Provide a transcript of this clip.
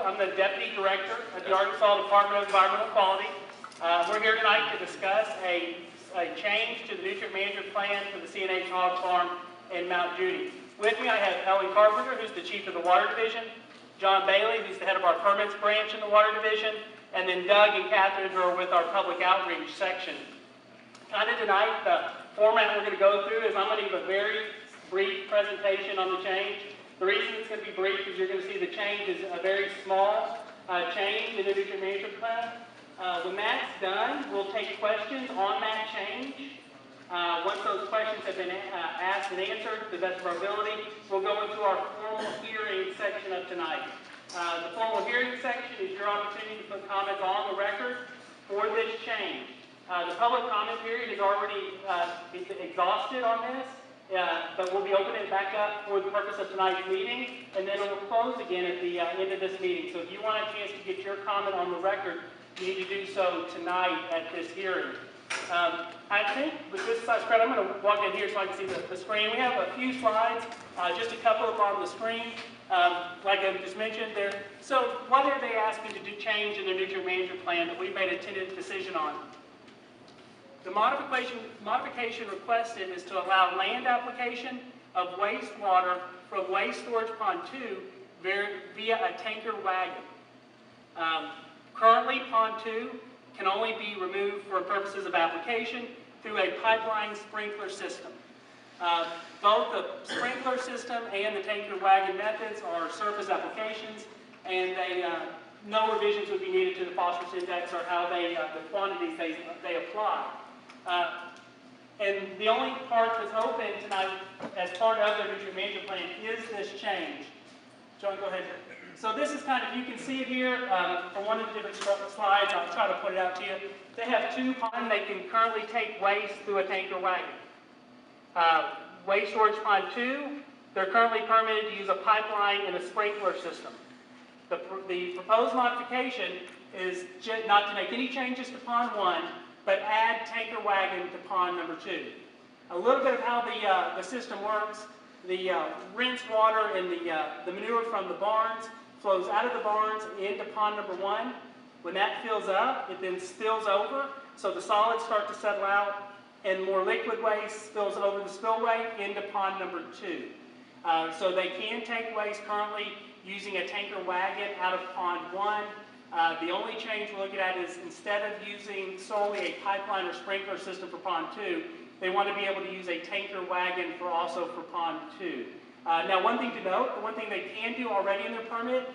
I'm the Deputy Director at the Arkansas Department of Environmental Quality. We're here tonight to discuss a change to the nutrient management plan for the C&H Hog Farm in Mount Judy. With me I have Ellen Carpenter, who's the Chief of the Water Division, John Bailey, who's the head of our permits branch in the Water Division, and then Doug and Catherine, who are with our public outreach section. Tonight, the format we're going to go through is I'm going to give a very brief presentation on the change. The reason it's going to be brief is you're going to see the change is a very small change in the nutrient management plan. When that's done, we'll take questions on that change. Once those questions have been asked and answered to the best of our ability, we'll go into our formal hearing section of tonight. The formal hearing section is your opportunity to put comments on the record for this change. The public comment period is already exhausted on this, but we'll be opening it back up for the purpose of tonight's meeting, and then it will close again at the end of this meeting. So if you want a chance to get your comment on the record, you need to do so tonight at this hearing. I think with this slide spread, I'm going to walk in here so I can see the screen. We have a few slides, just a couple of them on the screen. Like I just mentioned there. So what are they asking to do change in their nutrient management plan that we made a tentative decision on? The modification requested is to allow land application of wastewater from waste storage pond 2 via a tanker wagon. Currently, pond 2 can only be removed for purposes of application through a pipeline sprinkler system. Both the sprinkler system and the tanker wagon methods are surface applications, and no revisions would be needed to the phosphorus index or how the quantities they apply. And the only part that's open tonight as part of the nutrient management plan is this change. John, go ahead. So this is kind of, you can see it here from one of the different slides. I'll try to put it out to you. They have two ponds. They can currently take waste through a tanker wagon. Waste storage pond 2, they're currently permitted to use a pipeline and a sprinkler system. The proposed modification is not to make any changes to pond 1, but add tanker wagon to pond number 2. A little bit of how the system works. The rinsed water and the manure from the barns flows out of the barns into pond number 1. When that fills up, it then spills over, so the solids start to settle out, and more liquid waste spills over the spillway into pond number 2. So they can take waste currently using a tanker wagon out of pond 1. The only change we're looking at is instead of using solely a pipeline or sprinkler system for pond 2, they want to be able to use a tanker wagon also for pond 2. Now, one thing to note, the one thing they can do already in their permit